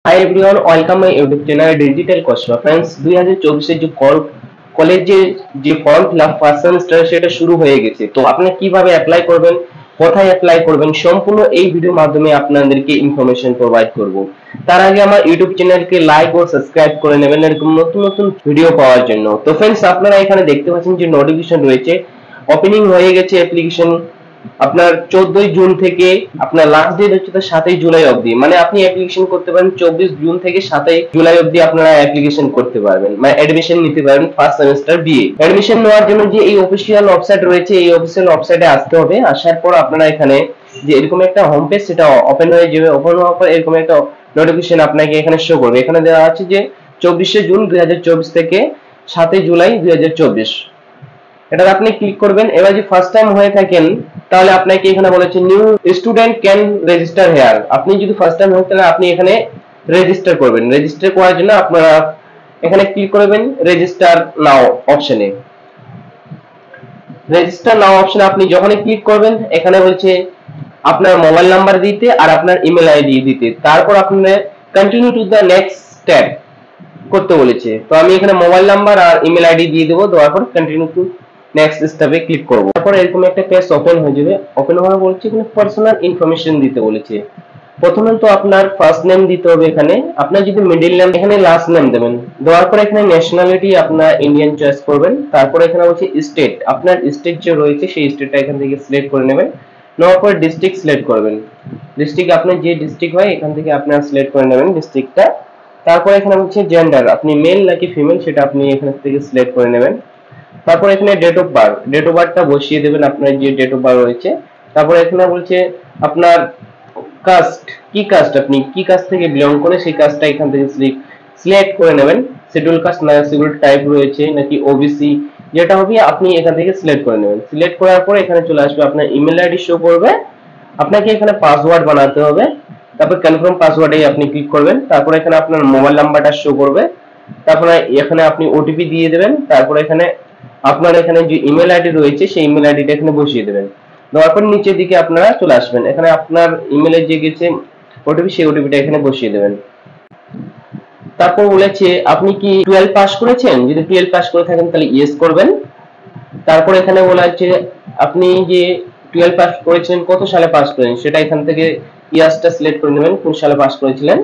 Hi everyone, welcome my YouTube channel digital course. Friends 2024 এর যে কলেজে যে form fill up first semester সেটা শুরু হয়ে গেছে। তো আপনি কিভাবে অ্যাপ্লাই করবেন, কোথায় অ্যাপ্লাই করবেন, সম্পূর্ণ এই ভিডিওর মাধ্যমে আপনাদেরকে ইনফরমেশন প্রোভাইড করব। তার আগে আমার ইউটিউব চ্যানেলকে লাইক ও সাবস্ক্রাইব করে নেবেন এরকম নতুন নতুন ভিডিও পাওয়ার জন্য। তো फ्रेंड्स আপনারা এখানে দেখতে পাচ্ছেন যে নোটিফিকেশন রয়েছে, ওপেনিং হয়ে গেছে অ্যাপ্লিকেশন আপনার 14 জুন থেকে। আপনার লাস্ট ডেট হচ্ছে 7 জুলাই অবধি, মানে আপনি অ্যাপ্লিকেশন করতে পারেন 24 জুন থেকে 7 জুলাই অবধি আপনারা অ্যাপ্লিকেশন করতে পারবেন, মানে অ্যাডমিশন নিতে পারবেন ফার্স্ট সেমিস্টার বিএ। অ্যাডমিশন নেওয়ার জন্য যে এই অফিসিয়াল ওয়েবসাইট রয়েছে, এই অফিসিয়াল ওয়েবসাইটে আসতে হবে। আসার পর আপনারা এখানে যে এরকম একটা হোম পেজ সেটা ওপেন হয়ে যাবে। ওপেন হওয়ার পর এরকম একটা নোটিফিকেশন আপনাকে এখানে শো করবে। এখানে দেওয়া আছে যে 24 জুন 2024 থেকে 7 জুলাই 2024। এটা আপনি ক্লিক করবেন। এবার যদি ফার্স্ট টাইম হয়ে থাকেন তাহলে আপনাকে এখানে বলেছে new student can register here. আপনি যদি ফার্স্ট টাইম হয়ে তাহলে আপনি এখানে রেজিস্টার করবেন। রেজিস্টার করার জন্য আপনারা এখানে ক্লিক করবেন রেজিস্টার নাও অপশনে। রেজিস্টার নাও অপশনে আপনি যখনই ক্লিক করবেন এখানে বলছে আপনার মোবাইল নাম্বার দিতে আর আপনার ইমেল আইডি দিতে, তারপর আপনার continue to the next step করতে বলেছে। তো আমি এখানে মোবাইল নাম্বার আর ইমেল আইডি দিয়ে দেবো, দেওয়ার পর কন্টিনিউ টু নেক্সট স্টেপে ক্লিক করব। তারপর এরকম একটা পেজ ওপেন হয়ে যাবে। ওপেন হওয়ার বলছে এখানে পার্সোনাল ইনফরমেশন দিতে বলেছে। প্রথমে তো আপনার ফার্স্ট নেম দিতে হবে, এখানে আপনার যদি মিডল নেম, এখানে লাস্ট নেম দেবেন। দেওয়ার পর এখানে ন্যাশনালিটি আপনার ইন্ডিয়ান চয়েস করবেন। তারপর এখানে বলছে স্টেট, আপনার স্টেট যে রয়েছে সেই স্টেটটা এখান থেকে সিলেক্ট করে নেবেন। নেওয়ার পর ডিস্ট্রিক্ট সিলেক্ট করবেন। ডিস্ট্রিক্ট আপনার যে ডিস্ট্রিক্ট হয় এখান থেকে আপনারা সিলেক্ট করে নেবেন ডিস্ট্রিক্টটা। তারপর এখানে হচ্ছে জেন্ডার, আপনি মেল নাকি ফিমেল সেটা আপনি এখান থেকে সিলেক্ট করে নেবেন। তারপর এখানে date of birth, date of বার্থটা বসিয়ে দেবেন আপনার যে ডেট অফ বার্থ রয়েছে। তারপর এখানে বলছে আপনার কাস্ট, কি কাস্ট, আপনি কি কাস্ট থেকে বিলং করেন সেই কাস্টটা এখান থেকে সিলেক্ট করে নেবেন। শিডিউল কাস্ট না শিডিউল টাইপ রয়েছে নাকি ওবিসি, যেটা হবে আপনি এখান থেকে সিলেক্ট করে নেবেন। সিলেক্ট করার পর এখানে চলে আসবে আপনার ইমেল আইডি শো করবে। আপনাকে এখানে পাসওয়ার্ড বানাতে হবে। তারপর কনফার্ম পাসওয়ার্ডে আপনি ক্লিক করবেন। তারপর এখানে আপনার মোবাইল নাম্বারটা শো করবে। তারপরে এখানে আপনি ওটিপি দিয়ে দেবেন। তারপর এখানে আপনার এখানে যে ইমেল আইডি রয়েছে সেই ইমেল আইডিটা এখানে বসিয়ে দেবেন। দেওয়ার পর নিচের দিকে আপনারা চলে আসবেন। এখানে আপনার ইমেলে যে গেছে ওটিপি সেই ওটিপিটা এখানে বসিয়ে দেবেন। তারপর বলেছে আপনি কি 12 পাস করেছেন, যদি 12 পাস করে থাকেন তাহলে ইয়েস করবেন। তারপর এখানে বলা আছে আপনি যে 12 পাস করেছিলেন কত সালে পাস করেন সেটা এখান থেকে ইয়ারটা সিলেক্ট করে নেবেন, কোন সালে পাস করেছিলেন।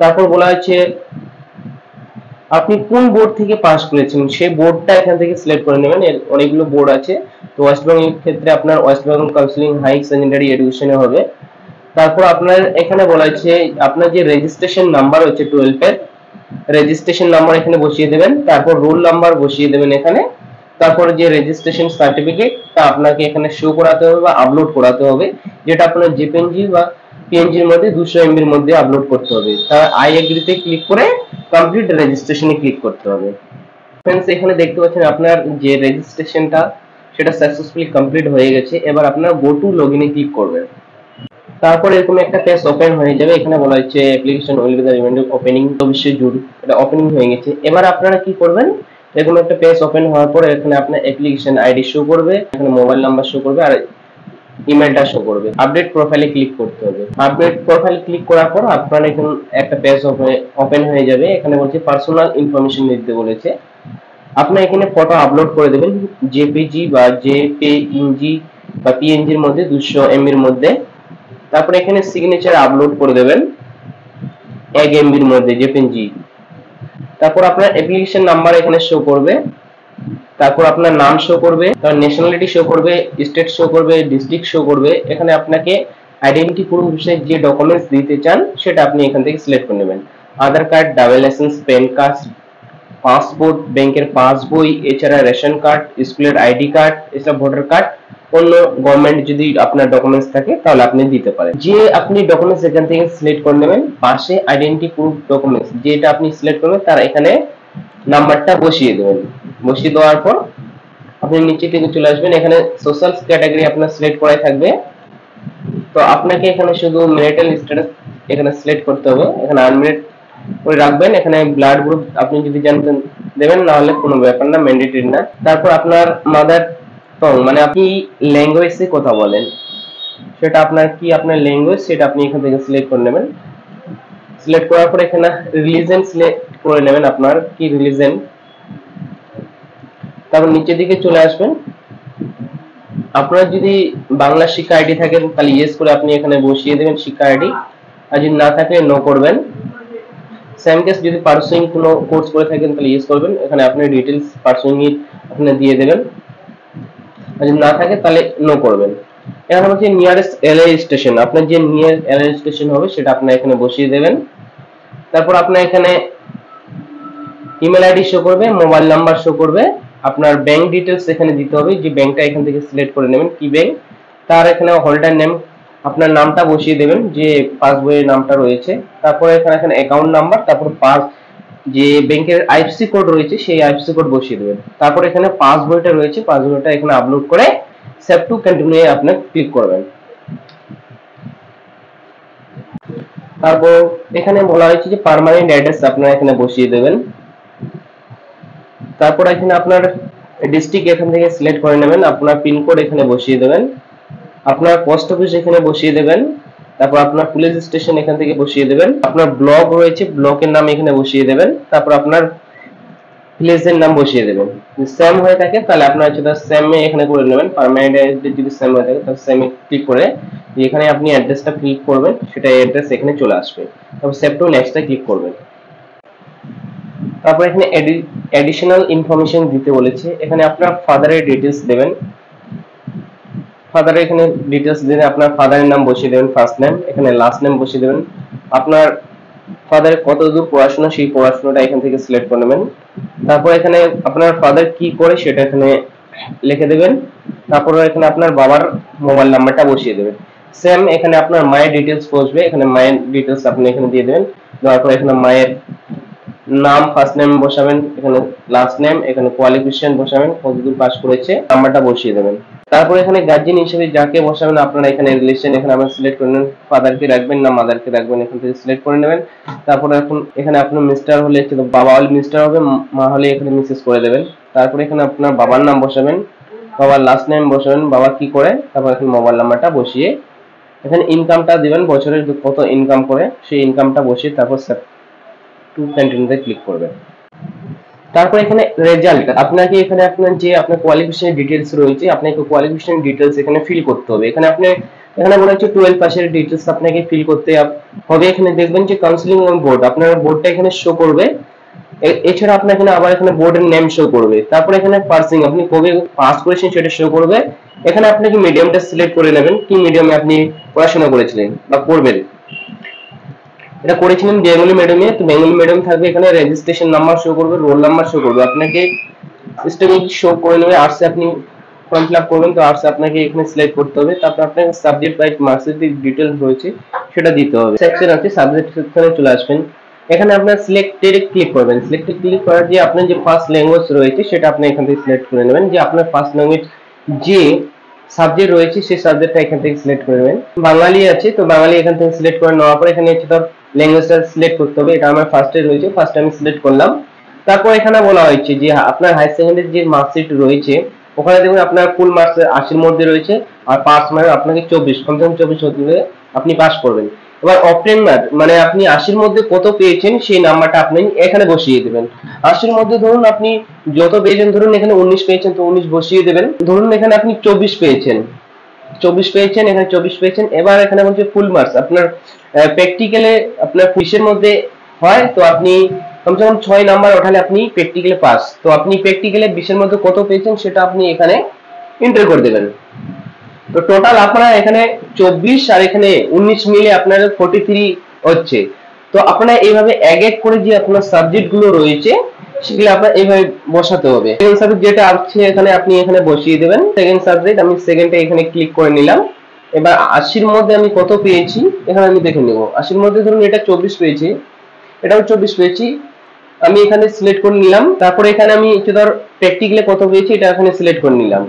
তারপর বলা আছে আপনি কোন বোর্ড থেকে পাস করেছেন সেই বোর্ডটা এখান থেকে সিলেক্ট করে নেবেন। এর অনেকগুলো বোর্ড আছে। তো ওয়েস্ট বেঙ্গল ক্ষেত্রে আপনার West Bengal counselling high secondary এডুকেশনে হবে। তারপর আপনার এখানে বলা আছে আপনার যে রেজিস্ট্রেশন নাম্বার হচ্ছে 12 এর রেজিস্ট্রেশন নাম্বার এখানে বসিয়ে দেবেন। তারপর রোল নাম্বার বসিয়ে দেবেন এখানে। তারপর যে রেজিস্ট্রেশন সার্টিফিকেট তা আপনাকে এখানে শো করাতে হবে বা আপলোড করাতে হবে, যেটা আপনার জেপিএনজি বা পিএনজির মধ্যে 200 এমবির মধ্যে আপলোড করতে হবে। তার আই এগ্রিতে ক্লিক করে কমপ্লিট রেজিস্ট্রেশনে ক্লিক করতে হবে। फ्रेंड्स এখানে দেখতে পাচ্ছেন আপনার যে রেজিস্ট্রেশনটা সেটা সাকসেসফুলি কমপ্লিট হয়ে গেছে। এবার আপনার গো টু লগইনে ক্লিক করবেন। তারপর এরকম একটা পেজ ওপেন হয়ে যাবে। এখানে বলা হচ্ছে application will be the event opening 24 June, এটা ওপেনিং হয়ে গেছে। এবার আপনারা কি করবেন, এরকম একটা পেজ ওপেন হওয়ার পর এখানে আপনার অ্যাপ্লিকেশন আইডি শো করবে, এখানে মোবাইল নাম্বার শো করবে আর ইমেলটা শো করবে। আপডেট প্রোফাইলে ক্লিক করতে হবে। আপডেট প্রোফাইল ক্লিক করার পর আপনার এখানে একটা পেজ ওপেন হয়ে যাবে। এখানে বলছে পার্সোনাল ইনফরমেশন দিতে বলেছে। আপনি এখানে ফটো আপলোড করে দেবেন জেপিজি বা জেপিইজি বা পিএনজির মধ্যে 200 এমবির মধ্যে। তারপর এখানে সিগনেচার আপলোড করে দেবেন 1 এমবির মধ্যে জেপিজি। তারপর আপনার অ্যাপ্লিকেশন নাম্বার এখানে শো করবে। তারপর আপনার নাম শো করবে, তার ন্যাশনালিটি শো করবে, স্টেট শো করবে, ডিস্ট্রিক্ট শো করবে। এখানে আপনাকে আইডেন্টি প্রুফ হিসেবে যে ডকুমেন্টস দিতে চান সেটা আপনি এখান থেকে সিলেক্ট করে নেবেন। Aadhaar card, driving licence, PAN card, passport, ব্যাংকের পাসবই, এছাড়া রেশন কার্ড, স্কুলের আইডি কার্ড, এছাড়া ভোটার কার্ড, অন্য গভর্নমেন্ট যদি আপনার ডকুমেন্টস থাকে তাহলে আপনি দিতে পারেন। যে আপনি ডকুমেন্টস এখান থেকে সিলেক্ট করে নেবেন। পাশে আইডেন্টি প্রুফ ডকুমেন্টস যেটা আপনি সিলেক্ট করবেন তার এখানে নাম্বারটা বসিয়ে দেবেন। বসিয়ে দেওয়ার পর আপনি নিচে থেকে চলে আসবেন। এখানে সোশ্যাল ক্যাটাগরি আপনার সিলেক্ট করাই থাকবে। তো আপনাকে এখানে শুধু ম্যারিটাল স্ট্যাটাস এখানে সিলেক্ট করতে হবে। এখানে আনম্যারিড করে রাখবেন। এখানে ব্লাড গ্রুপ আপনি যদি জানতেন দেবেন, না হলে কোনো ব্যাপার না, ম্যান্ডেটরি না। তারপর আপনার মাদার টং মানে আপনি ল্যাঙ্গুয়েজে কথা বলেন সেটা আপনার কি, আপনার ল্যাঙ্গুয়েজ সেটা আপনি এখান থেকে সিলেক্ট করে নেবেন। সিলেক্ট করার পর এখানে রিলিজন সিলেক্ট করে নেবেন, আপনার কি রিলিজন। তারপর নিচের দিকে চলে আসবেন। আপনার যদি বাংলা শিক্ষা আইডি থাকে তাহলে ইয়েস করে আপনি এখানে বসিয়ে দেবেন শিক্ষা আইডি, আর যদি না থাকে নো করবেন। সেম কেস যদি পার্সুইং কোনো কোর্স করে থাকেন তাহলে ইয়েস করবেন, এখানে আপনি ডিটেইলস পার্সুইং এর আপনি দিয়ে দেবেন, আর যদি না থাকে তাহলে নো করবেন। এখানে হচ্ছে নিয়ারেস্ট এলএ স্টেশন, আপনার যে নিয়ার এলএ স্টেশন হবে সেটা আপনি এখানে বসিয়ে দেবেন। তারপর আপনার এখানে ইমেল আইডি শো করবে, মোবাইল নাম্বার শো করবে, আপনার ব্যাংক ডিটেইলস এখানে দিতে হবে, যে ব্যাংকটা এখান থেকে সিলেক্ট করে নেবেন কি ব্যাংক, তার এখানে হোল্ডার নেম আপনার নামটা বসিয়ে দেবেন যে পাসবইয়ের নামটা রয়েছে। তারপরে এখানে অ্যাকাউন্ট নাম্বার, তারপর যে ব্যাংকের আইএফএসসি কোড রয়েছে সেই আইএফএসসি কোড বসিয়ে দেবেন। তারপর এখানে পাসবইটা রয়েছে, পাসবইটা এখানে আপলোড করে সেভ টু কন্টিনিউ এ আপনি ক্লিক করবেন। তারপর এখানে বলা হয়েছে যে পার্মানেন্ট অ্যাড্রেস আপনারা এখানে বসিয়ে দেবেন। তারপর এখানে আপনার ডিস্ট্রিক্ট এখান থেকে সিলেক্ট করে নেবেন, আপনার পিনকোড এখানে বসিয়ে দেবেন, আপনার পোস্ট অফিস এখানে বসিয়ে দেবেন, তারপর আপনার পুলিশ স্টেশন এখান থেকে বসিয়ে দেবেন, আপনার ব্লক রয়েছে ব্লকের নাম এখানে বসিয়ে দেবেন, তারপর আপনার ভিলেজের নাম বসিয়ে দেবেন। যদি সেম হয়ে থাকে তাহলে আপনার সেটা সেম এখানে করে নেবেন, পার্মানেন্ট অ্যাড্রেস যদি সেম হয়ে থাকে তাহলে সেম ক্লিক করে এখানে আপনি অ্যাড্রেসটা ক্লিক করবেন, সেটা অ্যাড্রেস এখানে চলে আসবে। তারপর সেভ টু নেক্সটে ক্লিক করবেন। তারপর এখানে এডিশনাল ইনফরমেশন দিতে বলেছে, এখানে আপনার ফাদারের ডিটেইলস দেবেন, ফাদারের এখানে ডিটেইলস দিলে আপনার ফাদারের নাম বসিয়ে দেবেন, ফার্স্ট নেম, এখানে লাস্ট নেম বসিয়ে দেবেন, আপনার ফাদার কতদূর পড়াশোনা সেই পড়াশোনাটা এখান থেকে সিলেক্ট করে নেবেন। তারপর এখানে আপনার ফাদার কি করে সেটা এখানে লিখে দেবেন। তারপর এখানে আপনার বাবার মোবাইল নাম্বারটা বসিয়ে দেবেন। সেম এখানে আপনার মায়ের ডিটেইলস বসবে, এখানে মায়ের ডিটেইলস আপনি এখানে দিয়ে দেবেন। দেওয়ার পর এখানে মায়ের নাম ফার্স্ট নেম বসাবেন, এখানে লাস্ট নেম, এখানে কোয়ালিফিকেশন বসাবেন, কতদূর পাস করেছে, নাম্বারটা বসিয়ে দেবেন। তারপর এখানে গার্জিয়ান হিসেবে যাকে বসাবেন আপনারা এখানে রিলেশন এখানে আপনারা সিলেক্ট করে নেবেন, ফাদারকে রাখবেন না মাদারকে রাখবেন এখান থেকে সিলেক্ট করে নেবেন। তারপর এখন এখানে আপনার মিস্টার হলে বাবা হলে মিস্টার হবে, মা হলে এখানে মিসেস করে দেবেন। তারপর এখানে আপনার বাবার নাম বসাবেন, বাবার লাস্ট নেম বসাবেন, বাবা কি করে, তারপর এখানে মোবাইল নাম্বারটা বসিয়ে এখানে ইনকামটা দিবেন, বছরের কত ইনকাম করে সেই ইনকামটা বসিয়ে তারপর টু কন্টিনিউতে ক্লিক করবেন। তারপর এখানে রেজাল্ট, আপনাকে এখানে আপনার যে আপনার কোয়ালিফিকেশন ডিটেইলস রয়েছে আপনাকে কোয়ালিফিকেশন ডিটেইলস এখানে ফিল করতে হবে। এখানে আপনি এখানে বলা হচ্ছে 12 পাসের ডিটেইলস আপনাকে ফিল করতে হবে। এখানে দেখবেন যে কাউন্সিলিং বোর্ড, আপনার বোর্ডটা এখানে শো করবে, এছাড়া আপনার এখানে আবার এখানে বোর্ডের নেম শো করবে। তারপর এখানে পার্সিং আপনি কবে পাস করেছেন সেটা শো করবে। এখানে আপনাকে মিডিয়ামটা সিলেক্ট করে নেবেন, কি মিডিয়ামে আপনি পড়াশোনা করেছিলেন বা করবেন। এটা করেছিলেন বেঙ্গলি মিডিয়ামে, তো বেঙ্গলি মিডিয়াম থাকবে, এখানে রেজিস্ট্রেশন নাম্বার শো করবে, রোল নাম্বার শো করবে, আপনাকে স্টেমিক শো করে নেবে। আর্টসে আপনি ফর্ম ফিল আপ করবেন, তো আর্টসে আপনাকে এখানে সিলেক্ট করতে হবে। তারপর আপনাকে সাবজেক্ট ওয়াইজ মার্কসের যে ডিটেইলস রয়েছে সেটা দিতে হবে। সেকশন আছে, সাবজেক্ট সেকশনে চলে আসবেন, এখানে আপনার সিলেক্টেড ক্লিক করবেন। সিলেক্টেড ক্লিক করার যে আপনার যে ফার্স্ট ল্যাঙ্গুয়েজ রয়েছে সেটা আপনি এখান থেকে সিলেক্ট করে নেবেন, যে আপনার ফার্স্ট ল্যাঙ্গুয়েজ যে সাবজেক্ট রয়েছে সেই সাবজেক্টটা এখান থেকে সিলেক্ট করে নেবেন। বাঙালি আছে তো বাঙালি এখান থেকে সিলেক্ট করে নেওয়ার পর এখানে হচ্ছে তার ল্যাঙ্গুয়েজটা সিলেক্ট করতে হবে, এটা আমার ফার্স্টে রয়েছে, ফার্স্ট আমি সিলেক্ট করলাম। তারপর এখানে বলা হয়েছে যে আপনার হায়ার সেকেন্ডারি যে মার্কশিট রয়েছে ওখানে দেখুন আপনার ফুল মার্কস 80 মধ্যে রয়েছে, আর পাস মানে আপনাকে 24 কমসে কম 24 হলে আপনি পাস করবেন। এবার অপটেন মার্ক মানে আপনি 80 মধ্যে কত পেয়েছেন সেই নাম্বারটা আপনি এখানে বসিয়ে দেবেন। 80 মধ্যে ধরুন আপনি যত পেয়েছেন, ধরুন এখানে 19 পেয়েছেন তো 19 বসিয়ে দেবেন। ধরুন এখানে আপনি 24 পেয়েছেন, 24 পেয়েছেন, এখানে 24 পেয়েছেন। এবার এখানে বলছে ফুল মার্কস আপনার প্র্যাকটিক্যালে আপনার 20 এর মধ্যে হয় তো আপনি কমসে কম 6 নাম্বার ওঠালে আপনি প্র্যাকটিক্যালে পাস। তো আপনি প্র্যাকটিক্যালে 20 এর মধ্যে কত পেয়েছেন সেটা আপনি এখানে এন্টার করে দেবেন। তো টোটাল আপনারা এখানে 24 আর এখানে 19 মিলে আপনার 43 হচ্ছে। তো আপনারা এইভাবে এক এক করে যে আপনার সাবজেক্ট গুলো রয়েছে সেগুলো আপনার এইভাবে বসাতে হবে। সেকেন্ড সাবজেক্ট যেটা আছে এখানে আপনি এখানে বসিয়ে দেবেন। সেকেন্ড সাবজেক্ট আমি সেকেন্ডে এখানে ক্লিক করে নিলাম। এবার 80 এর মধ্যে আমি কত পেয়েছি এখানে আমি দেখে নেব। 80 এর মধ্যে ধরুন এটা 24 পেয়েছি, এটাও 24 পেয়েছি, আমি এখানে সিলেক্ট করে নিলাম। তারপরে এখানে আমি একটু ধর প্র্যাকটিক্যালে কত পেয়েছি এটা এখানে সিলেক্ট করে নিলাম।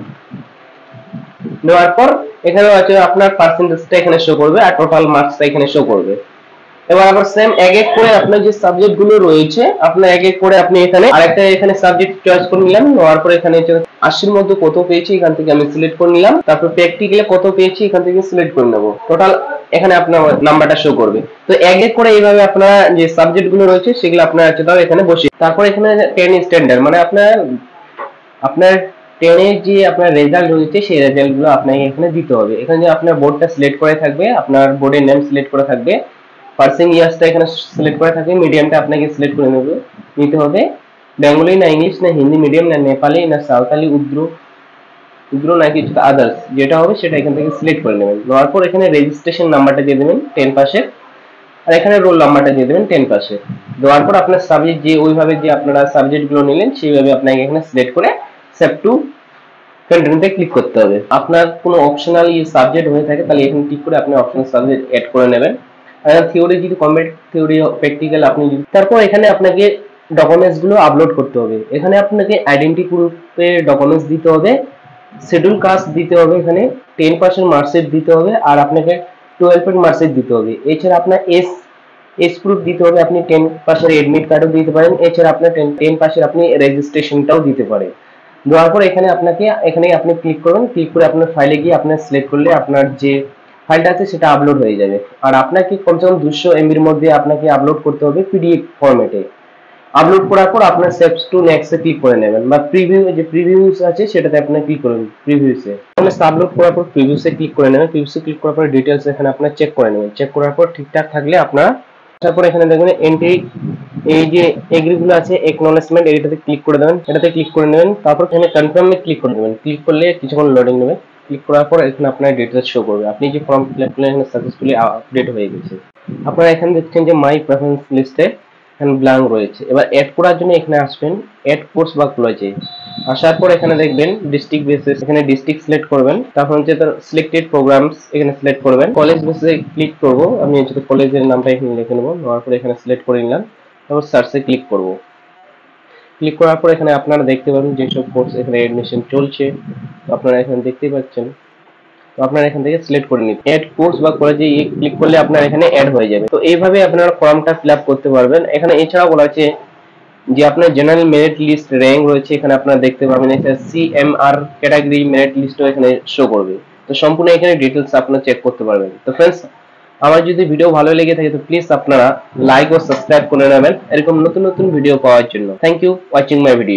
নেওয়ার পর এখানে আছে আপনার পার্সেন্টেজটা এখানে শো করবে আর টোটাল মার্কসটা এখানে শো করবে। এবার আবার সেম এক এক করে আপনার যে সাবজেক্ট গুলো রয়েছে আপনার এক এক করে আপনি এখানে আরেকটা এখানে সাবজেক্ট চয়েস করে নিলাম, নেওয়ার পরে এখানে 80 এর মধ্যে কত পেয়েছি এখান থেকে আমি সিলেক্ট করে নিলাম, তারপর প্র্যাকটিক্যালে কত পেয়েছি এখান থেকে সিলেক্ট করে নেব, টোটাল এখানে আপনার নাম্বারটা শো করবে। তো এক এক করে এইভাবে আপনারা যে সাবজেক্ট গুলো রয়েছে সেগুলো আপনারা এখানে বসিয়ে, তারপর এখানে 10 স্ট্যান্ডার্ড মানে আপনার আপনার 10 এর যে আপনার রেজাল্ট রয়েছে সেই রেজাল্ট গুলো আপনাকে এখানে দিতে হবে। এখানে যে আপনার বোর্ডটা সিলেক্ট করে থাকবে, আপনার বোর্ডের নেম সিলেক্ট করা থাকবে, পার্সিং ইয়ার্সটা এখানে সিলেক্ট করা থাকবে, মিডিয়ামটা আপনাকে সিলেক্ট করে নিতে হবে, বেঙ্গলি না ইংলিশ না হিন্দি মিডিয়াম না নেপালি না সাঁওতালি উদ্র না কিছু আদার্স যেটা হবে সেটা এখান থেকে সিলেক্ট করে নেবেন। নেওয়ার পর এখানে রেজিস্ট্রেশন নাম্বারটা দিয়ে দেবেন 10 পাশে, আর এখানে রোল নাম্বারটা দিয়ে দেবেন 10 পাশে। দেওয়ার পর আপনার সাবজেক্ট যে ওইভাবে যে আপনারা সাবজেক্ট গুলো নিলেন সেইভাবে আপনাকে এখানে সিলেক্ট করে সেভ টু কন্টিনিউতে ক্লিক করতে হবে। আপনার কোনো অপশনাল সাবজেক্ট হয়ে থাকে তাহলে এখানে ক্লিক করে আপনি অপশনাল সাবজেক্ট অ্যাড করে নেবেন। আর থিওরি যদি কমপ্লিট থিওরি প্র্যাকটিক্যাল আপনি যদি, তারপর এখানে আপনাকে ডকুমেন্টস গুলো আপলোড করতে হবে। এখানে আপনাকে আইডেন্টি প্রুফের ডকুমেন্টস দিতে হবে, শিডিউল কাস্ট দিতে হবে, এখানে 10% মার্কশিট দিতে হবে, আর আপনাকে 12 এর মার্কশিট দিতে হবে। এছাড়া আপনার এস প্রুফ দিতে হবে, আপনি 10% এডমিট কার্ডও দিতে পারেন। এছাড়া আপনার 10% আপনি রেজিস্ট্রেশনটাও দিতে পারেন। দেওয়ার পর এখানে আপনি ক্লিক করবেন, ক্লিক করে আপনার ফাইলে গিয়ে আপনার সিলেক্ট করলে আপনার যে ফাইলটা আছে সেটা আপলোড হয়ে যাবে। আর আপনাকে কমসে কম 200 এমবির মধ্যে আপনাকে আপলোড করতে হবে পিডিএফ ফরম্যাটে। আপলোড করার পর আপনার সেভস টু নেক্সটে ক্লিক করে নেবেন, বা প্রিভিউস আছে সেটাতে আপনি ক্লিক করবেন। প্রিভিউসে আপলোড করার পর প্রিভিউসে ক্লিক করে নেবেন। প্রিভিউসে ক্লিক করার পর ডিটেইলস এখানে আপনার চেক করে নেবেন। চেক করার পর ঠিকঠাক থাকলে আপনার, তারপর এখানে দেখবেন এন্ট্রি এই যে এগ্রিগুলো আছে একনলেজমেন্ট এটাতে ক্লিক করে দেবেন, এটাতে ক্লিক করে নেবেন। তারপর এখানে কনফার্মে ক্লিক করে দেবেন। ক্লিক করলে কিছুক্ষণ লোডিং নেবে। ক্লিক করার পর এখানে আপনার ডিটেইলস শো করবে, আপনি যে ফর্ম ফিল আপ করলেন এখানে সাকসেসফুলি আপডেট হয়ে গেছে। আপনারা এখানে দেখছেন যে মাই প্রেফারেন্স লিস্টে এখানে ব্ল্যাঙ্ক রয়েছে। এবার অ্যাড করার জন্য এখানে আসবেন অ্যাড কোর্স বা কলেজে। আসার পর এখানে দেখবেন ডিস্ট্রিক্ট বেসিস, এখানে ডিস্ট্রিক্ট সিলেক্ট করবেন। তারপর হচ্ছে তার সিলেক্টেড প্রোগ্রামস এখানে সিলেক্ট করবেন। কলেজ বেসিসে ক্লিক করব, আমি হচ্ছে কলেজের নামটা এখানে লিখে নেব। নেওয়ার পর এখানে সিলেক্ট করে নিলাম, তারপর সার্চে ক্লিক করব। ক্লিক করার পর এখানে আপনারা দেখতে পাবেন যেসব কোর্স এখানে এডমিশন চলছে আপনারা এখানে দেখতে পাচ্ছেন। তো আপনারা এখান থেকে সিলেক্ট করে নিন। অ্যাড কোর্স বা কলেজে ক্লিক করলে আপনার এখানে অ্যাড হয়ে যাবে। তো এইভাবে আপনারা ফর্মটা ফিল আপ করতে পারবেন। এখানে এছাড়াও বলা আছে যে আপনার জেনারেল মেরিট লিস্ট র্যাঙ্ক রয়েছে, এখানে আপনারা দেখতে পাবেন। এছাড়া সিএমআর ক্যাটাগরি মেরিট লিস্টও এখানে শো করবে। তো সম্পূর্ণ এখানে ডিটেলস আপনারা চেক করতে পারবেন। তো ফ্রেন্ডস, আমার যদি ভিডিও ভালো লেগে থাকে তো প্লিজ আপনারা লাইক ও সাবস্ক্রাইব করে নেবেন এরকম নতুন নতুন ভিডিও পাওয়ার জন্য। Thank you watching my video.